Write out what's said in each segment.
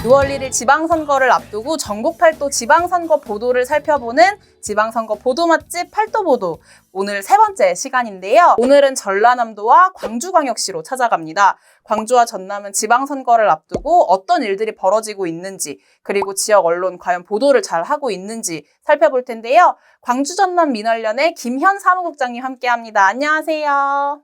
6월 1일 지방선거를 앞두고 전국 팔도 지방선거 보도를 살펴보는 지방선거 보도 맛집 팔도보도, 오늘 세 번째 시간인데요. 오늘은 전라남도와 광주광역시로 찾아갑니다. 광주와 전남은 지방선거를 앞두고 어떤 일들이 벌어지고 있는지, 그리고 지역 언론 과연 보도를 잘 하고 있는지 살펴볼 텐데요. 광주 전남 민원련의 김현 사무국장님 함께합니다. 안녕하세요.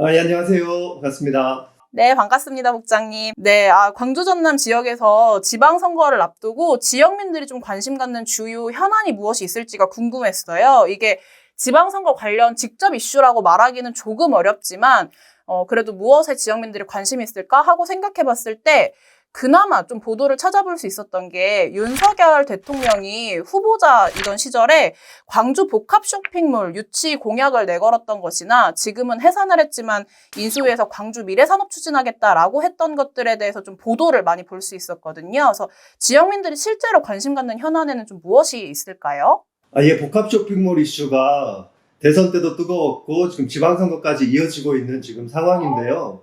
예, 안녕하세요. 반갑습니다. 네, 반갑습니다, 국장님. 네, 광주 전남 지역에서 지방선거를 앞두고 지역민들이 좀 관심 갖는 주요 현안이 무엇이 있을지가 궁금했어요. 이게 지방선거 관련 직접 이슈라고 말하기는 조금 어렵지만, 그래도 무엇에 지역민들이 관심이 있을까 하고 생각해 봤을 때, 그나마 좀 보도를 찾아볼 수 있었던 게 윤석열 대통령이 후보자이던 시절에 광주 복합 쇼핑몰 유치 공약을 내걸었던 것이나, 지금은 해산을 했지만 인수위에서 광주 미래산업 추진하겠다라고 했던 것들에 대해서 좀 보도를 많이 볼 수 있었거든요. 그래서 지역민들이 실제로 관심 갖는 현안에는 좀 무엇이 있을까요? 예, 복합 쇼핑몰 이슈가 대선 때도 뜨거웠고 지금 지방선거까지 이어지고 있는 지금 상황인데요.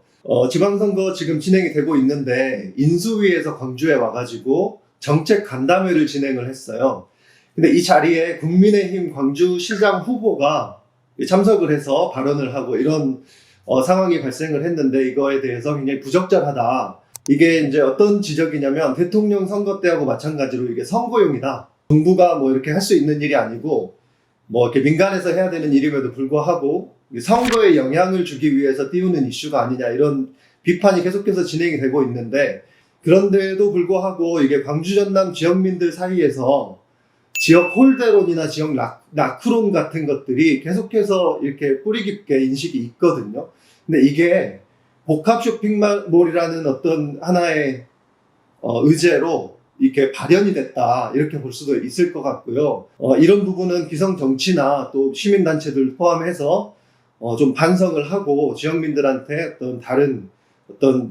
지방선거 지금 진행이 되고 있는데 인수위에서 광주에 와가지고 정책 간담회를 진행을 했어요. 근데 이 자리에 국민의힘 광주시장 후보가 참석을 해서 발언을 하고 이런 상황이 발생을 했는데, 이거에 대해서 굉장히 부적절하다. 이게 이제 어떤 지적이냐면, 대통령 선거 때하고 마찬가지로 이게 선거용이다. 정부가 뭐 이렇게 할 수 있는 일이 아니고 뭐 이렇게 민간에서 해야 되는 일임에도 불구하고 선거에 영향을 주기 위해서 띄우는 이슈가 아니냐, 이런 비판이 계속해서 진행이 되고 있는데, 그런데도 불구하고 이게 광주 전남 지역민들 사이에서 지역 홀대론이나 지역 낙후론 같은 것들이 계속해서 이렇게 뿌리 깊게 인식이 있거든요. 근데 이게 복합 쇼핑몰이라는 어떤 하나의 의제로 이렇게 발현이 됐다, 이렇게 볼 수도 있을 것 같고요. 이런 부분은 기성 정치나 또 시민단체들 포함해서 좀 반성을 하고 지역민들한테 다른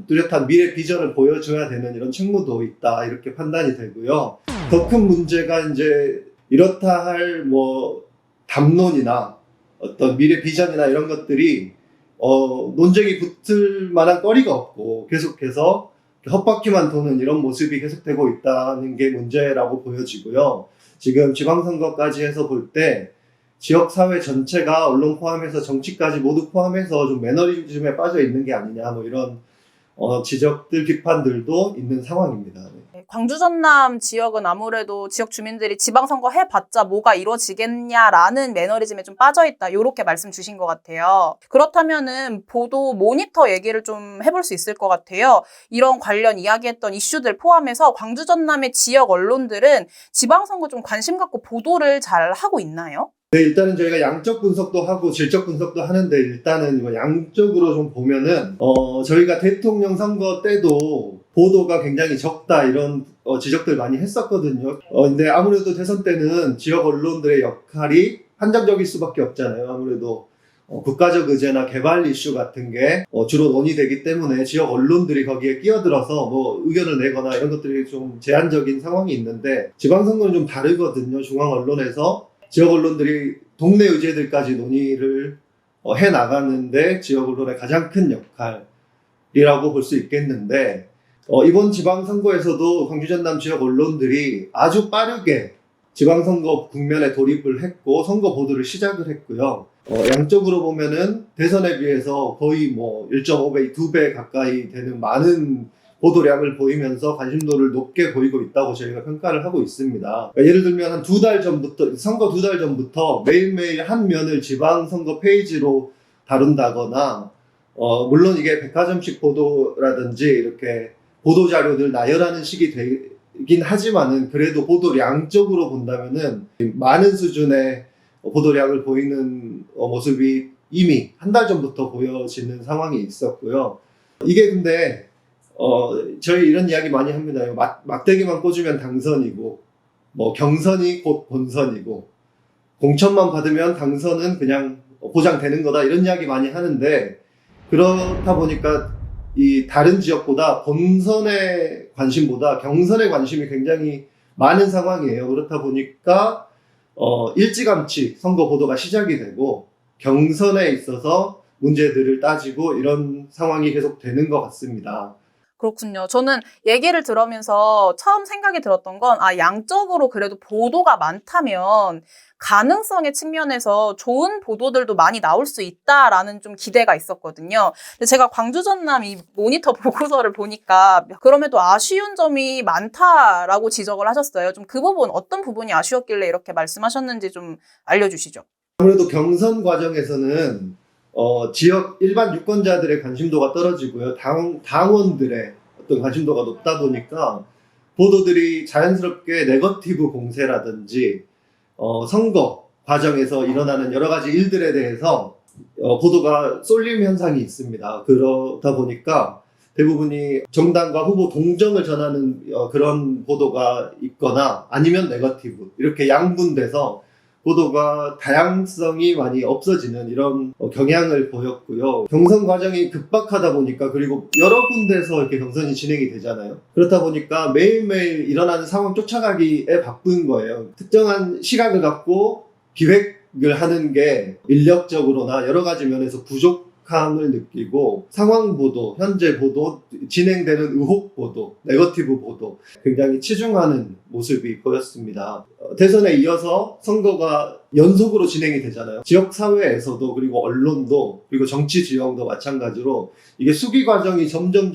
뚜렷한 미래 비전을 보여줘야 되는 이런 책무도 있다, 이렇게 판단이 되고요. 더 큰 문제가 이제 이렇다 할 뭐 담론이나 어떤 미래 비전이나 이런 것들이 논쟁이 붙을 만한 거리가 없고 계속해서 헛바퀴만 도는 이런 모습이 계속되고 있다는 게 문제라고 보여지고요. 지금 지방선거까지 해서 볼 때 지역사회 전체가 언론 포함해서 정치까지 모두 포함해서 좀 매너리즘에 빠져 있는 게 아니냐, 뭐 이런 지적들, 비판들도 있는 상황입니다. 네, 광주 전남 지역은 아무래도 지역 주민들이 지방선거 해봤자 뭐가 이루어지겠냐라는 매너리즘에 좀 빠져있다, 이렇게 말씀 주신 것 같아요. 그렇다면은 보도 모니터 얘기를 좀 해볼 수 있을 것 같아요. 이런 관련 이야기했던 이슈들 포함해서 광주 전남의 지역 언론들은 지방선거 좀 관심 갖고 보도를 잘 하고 있나요? 네, 일단은 저희가 양적 분석도 하고 질적 분석도 하는데, 일단은 양적으로 좀 보면은 저희가 대통령 선거 때도 보도가 굉장히 적다, 이런 지적들 많이 했었거든요. 근데 아무래도 대선 때는 지역 언론들의 역할이 한정적일 수밖에 없잖아요. 아무래도 국가적 의제나 개발 이슈 같은 게 주로 논의되기 때문에 지역 언론들이 거기에 끼어들어서 뭐 의견을 내거나 이런 것들이 좀 제한적인 상황이 있는데, 지방선거는 좀 다르거든요. 중앙 언론에서 지역 언론들이 동네 의제들까지 논의를 해 나가는데 지역 언론의 가장 큰 역할이라고 볼 수 있겠는데, 이번 지방선거에서도 광주 전남 지역 언론들이 아주 빠르게 지방선거 국면에 돌입을 했고 선거 보도를 시작을 했고요. 양적으로 보면은 대선에 비해서 거의 뭐 1.5배, 2배 가까이 되는 많은 보도량을 보이면서 관심도를 높게 보이고 있다고 저희가 평가를 하고 있습니다. 예를 들면 한 2달 전부터, 선거 2달 전부터 매일매일 한 면을 지방선거 페이지로 다룬다거나, 물론 이게 백화점식 보도라든지 이렇게 보도자료들 나열하는 식이 되긴 하지만은, 그래도 보도량적으로 본다면은 많은 수준의 보도량을 보이는 모습이 이미 한 달 전부터 보여지는 상황이 있었고요. 이게 근데 저희 이런 이야기 많이 합니다. 막대기만 꽂으면 당선이고, 뭐 경선이 곧 본선이고, 공천만 받으면 당선은 그냥 보장되는 거다, 이런 이야기 많이 하는데, 그렇다 보니까 이 다른 지역보다 본선의 관심보다 경선의 관심이 굉장히 많은 상황이에요. 그렇다 보니까 일찌감치 선거 보도가 시작이 되고 경선에 있어서 문제들을 따지고 이런 상황이 계속 되는 것 같습니다. 그렇군요. 저는 얘기를 들으면서 처음 생각이 들었던 건, 양적으로 그래도 보도가 많다면 가능성의 측면에서 좋은 보도들도 많이 나올 수 있다라는 좀 기대가 있었거든요. 근데 제가 광주 전남 이 모니터 보고서를 보니까 그럼에도 아쉬운 점이 많다라고 지적을 하셨어요. 좀 그 부분, 어떤 부분이 아쉬웠길래 이렇게 말씀하셨는지 좀 알려주시죠. 아무래도 경선 과정에서는 지역 일반 유권자들의 관심도가 떨어지고요. 당원들의 어떤 관심도가 높다 보니까 보도들이 자연스럽게 네거티브 공세라든지 선거 과정에서 일어나는 여러 가지 일들에 대해서 보도가 쏠림 현상이 있습니다. 그러다 보니까 대부분이 정당과 후보 동정을 전하는 그런 보도가 있거나 아니면 네거티브 이렇게 양분돼서 보도가 다양성이 많이 없어지는 이런 경향을 보였고요. 경선 과정이 급박하다 보니까 그리고 여러 군데서 이렇게 경선이 진행이 되잖아요. 그렇다 보니까 매일매일 일어나는 상황 쫓아가기에 바쁜 거예요. 특정한 시각을 갖고 기획을 하는 게 인력적으로나 여러 가지 면에서 부족함을 느끼고 상황 보도, 현재 보도, 진행되는 의혹 보도, 네거티브 보도 굉장히 치중하는 모습이 보였습니다. 대선에 이어서 선거가 연속으로 진행이 되잖아요. 지역사회에서도 그리고 언론도 그리고 정치 지형도 마찬가지로 이게 수기 과정이 점점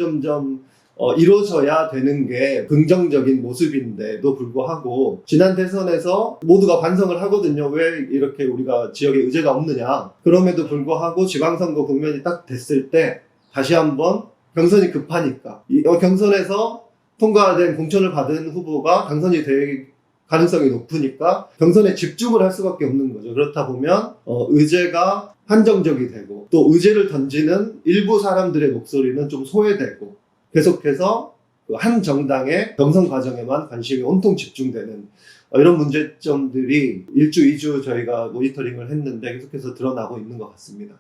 이루어져야 되는 게 긍정적인 모습인데도 불구하고 지난 대선에서 모두가 반성을 하거든요. 왜 이렇게 우리가 지역에 의제가 없느냐. 그럼에도 불구하고 지방선거 국면이 딱 됐을 때 다시 한번 경선이 급하니까 경선에서 통과된 공천을 받은 후보가 당선이 될 가능성이 높으니까 경선에 집중을 할 수밖에 없는 거죠. 그렇다 보면 의제가 한정적이 되고 또 의제를 던지는 일부 사람들의 목소리는 좀 소외되고 계속해서 한 정당의 경선 과정에만 관심이 온통 집중되는 이런 문제점들이 1주, 2주 저희가 모니터링을 했는데 계속해서 드러나고 있는 것 같습니다.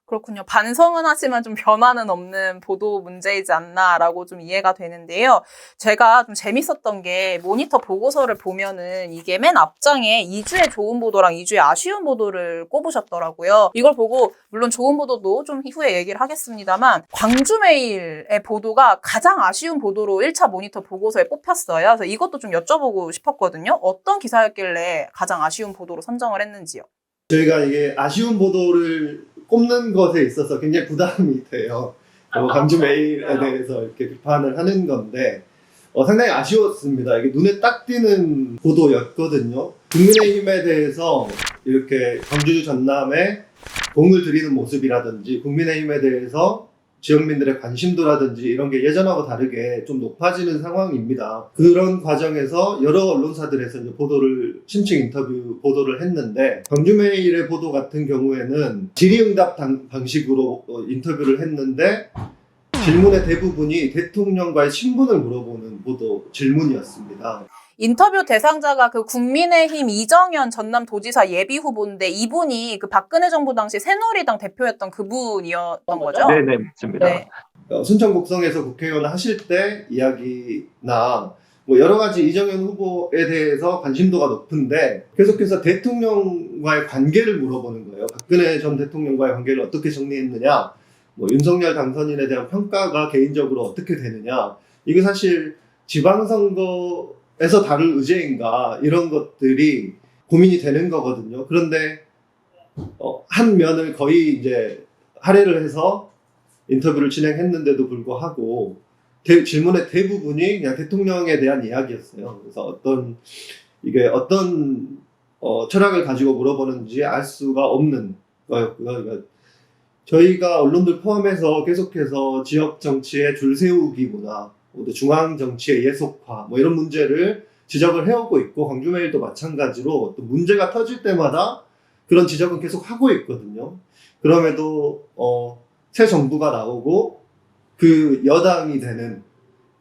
그렇군요. 반성은 하지만 좀 변화는 없는 보도 문제이지 않나라고 좀 이해가 되는데요. 제가 좀 재밌었던 게 모니터 보고서를 보면은 이게 맨 앞장에 2주의 좋은 보도랑 2주의 아쉬운 보도를 꼽으셨더라고요. 이걸 보고 물론 좋은 보도도 좀 후에 얘기를 하겠습니다만 광주메일의 보도가 가장 아쉬운 보도로 1차 모니터 보고서에 뽑혔어요. 그래서 이것도 좀 여쭤보고 싶었거든요. 어떤 기사였길래 가장 아쉬운 보도로 선정을 했는지요? 저희가 이게 아쉬운 보도를 꼽는 것에 있어서 굉장히 부담이 돼요. 광주 메일에 대해서 이렇게 비판을 하는 건데 상당히 아쉬웠습니다. 이게 눈에 딱 띄는 보도였거든요. 국민의힘에 대해서 이렇게 광주 전남에 공을 들이는 모습이라든지 국민의힘에 대해서 지역민들의 관심도라든지 이런 게 예전하고 다르게 좀 높아지는 상황입니다. 그런 과정에서 여러 언론사들에서 이제 심층 인터뷰 보도를 했는데 광주메일의 보도 같은 경우에는 질의응답 방식으로 인터뷰를 했는데 질문의 대부분이 대통령과의 친분을 물어보는 질문이었습니다. 인터뷰 대상자가 그 국민의힘 이정현 전남도지사 예비 후보인데 이분이 그 박근혜 정부 당시 새누리당 대표였던 그분이었던 거죠? 네네, 맞습니다. 네. 순천 곡성에서 국회의원을 하실 때 이야기나 뭐 여러 가지 이정현 후보에 대해서 관심도가 높은데 계속해서 대통령과의 관계를 물어보는 거예요. 박근혜 전 대통령과의 관계를 어떻게 정리했느냐, 뭐 윤석열 당선인에 대한 평가가 개인적으로 어떻게 되느냐, 이게 사실 지방선거에서 다룰 의제인가 이런 것들이 고민이 되는 거거든요. 그런데 한 면을 거의 이제 할애를 해서 인터뷰를 진행했는데도 불구하고 질문의 대부분이 그냥 대통령에 대한 이야기였어요. 그래서 이게 어떤 철학을 가지고 물어보는지 알 수가 없는 거였고요. 그러니까 저희가 언론들 포함해서 계속해서 지역 정치의 줄 세우기 문화, 또 중앙 정치의 예속화, 뭐 이런 문제를 지적을 해오고 있고 광주메일도 마찬가지로 또 문제가 터질 때마다 그런 지적은 계속 하고 있거든요. 그럼에도 새 정부가 나오고 그 여당이 되는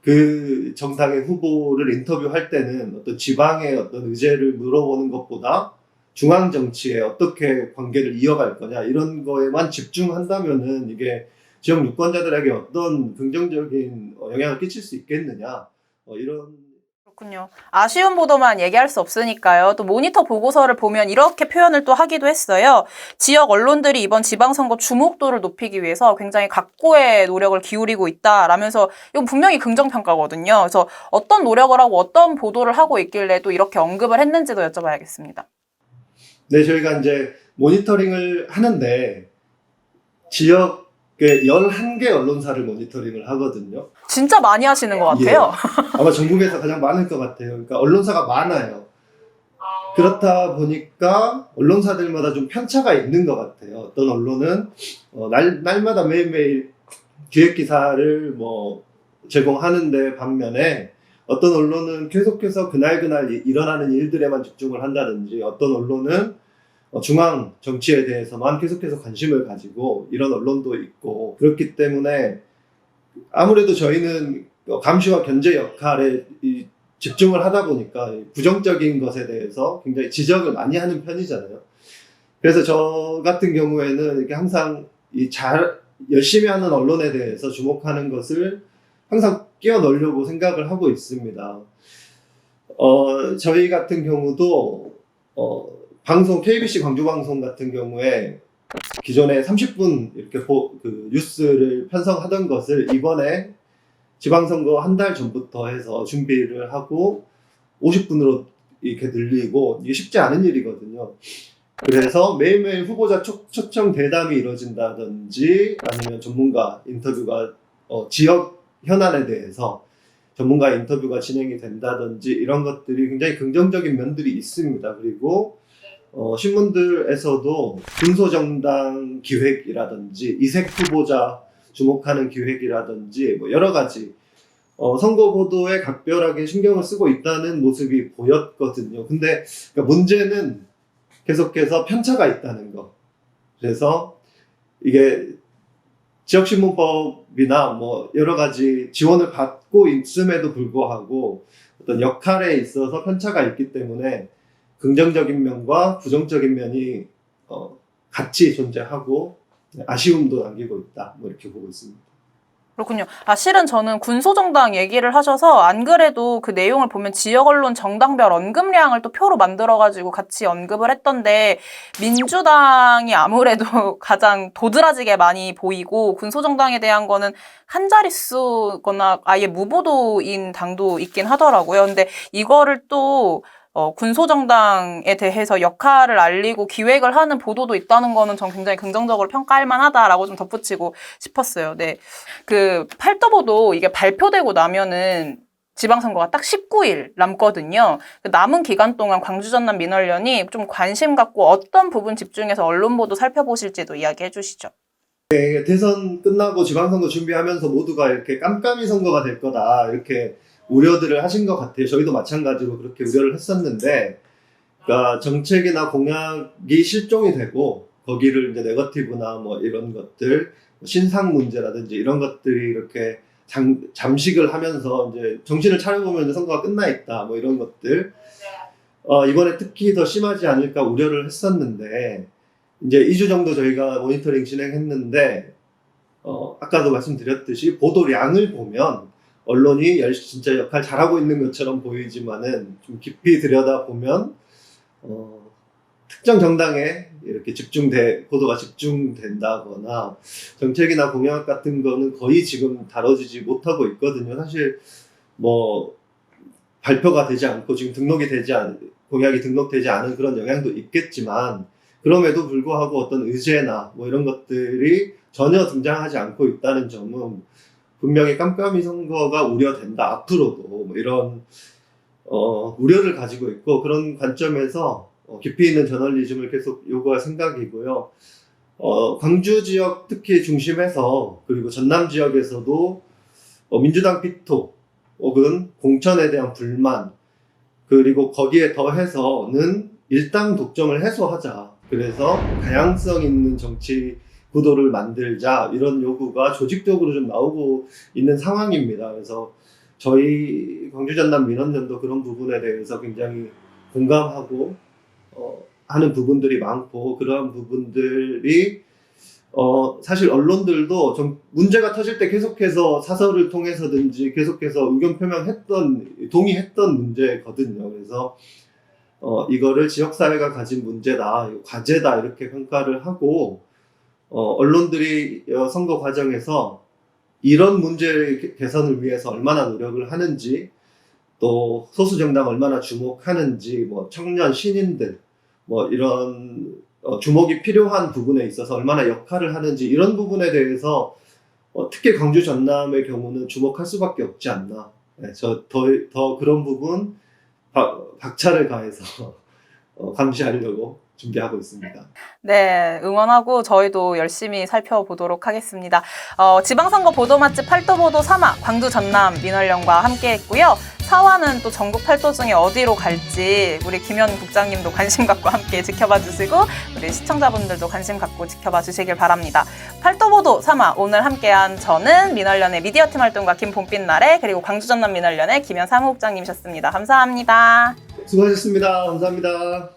그 정당의 후보를 인터뷰할 때는 어떤 지방의 어떤 의제를 물어보는 것보다 중앙 정치에 어떻게 관계를 이어갈 거냐 이런 거에만 집중한다면은 이게 지역 유권자들에게 어떤 긍정적인 영향을 끼칠 수 있겠느냐 이런. 그렇군요. 아쉬운 보도만 얘기할 수 없으니까요. 또 모니터 보고서를 보면 이렇게 표현을 또 하기도 했어요. 지역 언론들이 이번 지방선거 주목도를 높이기 위해서 굉장히 각고의 노력을 기울이고 있다라면서 이건 분명히 긍정평가거든요. 그래서 어떤 노력을 하고 어떤 보도를 하고 있길래 또 이렇게 언급을 했는지도 여쭤봐야겠습니다. 네, 저희가 이제 모니터링을 하는데 지역의 11개 언론사를 모니터링을 하거든요. 진짜 많이 하시는 것 같아요. 아마 전국에서 가장 많을 것 같아요. 그러니까 언론사가 많아요. 그렇다 보니까 언론사들마다 좀 편차가 있는 것 같아요. 어떤 언론은 날마다 매일매일 기획기사를 제공하는데 반면에 어떤 언론은 계속해서 그날 일어나는 일들에만 집중을 한다든지 어떤 언론은 중앙 정치에 대해서만 계속해서 관심을 가지고 이런 언론도 있고 그렇기 때문에 아무래도 저희는 감시와 견제 역할에 집중을 하다 보니까 부정적인 것에 대해서 굉장히 지적을 많이 하는 편이잖아요. 그래서 저 같은 경우에는 이렇게 항상 열심히 하는 언론에 대해서 주목하는 것을 항상 끼워 넣으려고 생각을 하고 있습니다. 저희 같은 경우도 방송 KBC 광주방송 같은 경우에 기존에 30분 이렇게 뉴스를 편성하던 것을 이번에 지방선거 한 달 전부터 해서 준비를 하고 50분으로 이렇게 늘리고 이게 쉽지 않은 일이거든요. 그래서 매일매일 후보자 초청 대담이 이루어진다든지 아니면 전문가 인터뷰가 지역 현안에 대해서 전문가 인터뷰가 진행이 된다든지 이런 것들이 굉장히 긍정적인 면들이 있습니다. 그리고 신문들에서도 군소정당 기획이라든지 이색 후보자 주목하는 기획이라든지 여러 가지 선거 보도에 각별하게 신경을 쓰고 있다는 모습이 보였거든요. 근데 그러니까 문제는 계속해서 편차가 있다는 거. 그래서 이게 지역신문법이나 여러 가지 지원을 받고 있음에도 불구하고 어떤 역할에 있어서 편차가 있기 때문에 긍정적인 면과 부정적인 면이 같이 존재하고 아쉬움도 남기고 있다. 이렇게 보고 있습니다. 그렇군요. 실은 저는 군소정당 얘기를 하셔서 안 그래도 그 내용을 보면 지역 언론 정당별 언급량을 또 표로 만들어가지고 같이 언급을 했던데 민주당이 아무래도 가장 도드라지게 많이 보이고 군소정당에 대한 거는 한 자릿수거나 아예 무보도인 당도 있긴 하더라고요. 근데 이거를 또 군소정당에 대해서 역할을 알리고 기획을 하는 보도도 있다는 거는 전 굉장히 긍정적으로 평가할 만하다라고 좀 덧붙이고 싶었어요. 네. 그 팔도보도 이게 발표되고 나면은 지방선거가 딱 19일 남거든요. 그 남은 기간 동안 광주 전남 민원련이 좀 관심 갖고 어떤 부분 집중해서 언론 보도 살펴보실지도 이야기해 주시죠. 네, 대선 끝나고 지방선거 준비하면서 모두가 이렇게 깜깜이 선거가 될 거다 이렇게 우려들을 하신 것 같아요. 저희도 마찬가지로 그렇게 우려를 했었는데, 그러니까 정책이나 공약이 실종이 되고 거기를 이제 네거티브나 이런 것들, 신상 문제라든지 이런 것들이 이렇게 잠식을 하면서 이제 정신을 차려보면 선거가 끝나 있다, 이런 것들. 이번에 특히 더 심하지 않을까 우려를 했었는데, 이제 2주 정도 저희가 모니터링 진행했는데, 아까도 말씀드렸듯이 보도량을 보면 언론이 진짜 역할 잘하고 있는 것처럼 보이지만은 좀 깊이 들여다보면 특정 정당에 이렇게 보도가 집중된다거나 정책이나 공약 같은 거는 거의 지금 다뤄지지 못하고 있거든요. 사실 발표가 되지 않고 지금 공약이 등록되지 않은 그런 영향도 있겠지만 그럼에도 불구하고 어떤 의제나 이런 것들이 전혀 등장하지 않고 있다는 점은 분명히 깜깜이 선거가 우려된다. 앞으로도 이런 우려를 가지고 있고 그런 관점에서 깊이 있는 저널리즘을 계속 요구할 생각이고요. 광주 지역 특히 중심해서 그리고 전남 지역에서도 민주당 비토 혹은 공천에 대한 불만 그리고 거기에 더해서는 일당 독점을 해소하자. 그래서 다양성 있는 정치 구도를 만들자 이런 요구가 조직적으로 좀 나오고 있는 상황입니다. 그래서 저희 광주 전남 민원연도 그런 부분에 대해서 굉장히 공감하고 하는 부분들이 많고 그러한 부분들이 사실 언론들도 좀 문제가 터질 때 계속해서 사설을 통해서든지 계속해서 의견 동의했던 문제거든요. 그래서 이거를 지역사회가 가진 문제다, 과제다 이렇게 평가를 하고 언론들이 선거 과정에서 이런 문제 개선을 위해서 얼마나 노력을 하는지, 또 소수정당 얼마나 주목하는지, 뭐 청년 신인들 뭐 이런 주목이 필요한 부분에 있어서 얼마나 역할을 하는지, 이런 부분에 대해서 특히 광주 전남의 경우는 주목할 수밖에 없지 않나. 네, 더 그런 부분 박차를 가해서 감시하려고 준비하고 있습니다. 네, 응원하고 저희도 열심히 살펴보도록 하겠습니다. 지방선거 보도 맛집 팔도보도 3화 광주 전남 민원련과 함께 했고요. 4화는 또 전국 8도 중에 어디로 갈지 우리 김현 국장님도 관심 갖고 함께 지켜봐 주시고 우리 시청자분들도 관심 갖고 지켜봐 주시길 바랍니다. 팔도보도 3화 오늘 함께한 저는 민원련의 미디어팀 활동가 김봄빛날의 그리고 광주 전남 민원련의 김현 사무국장님이셨습니다. 감사합니다. 수고하셨습니다. 감사합니다.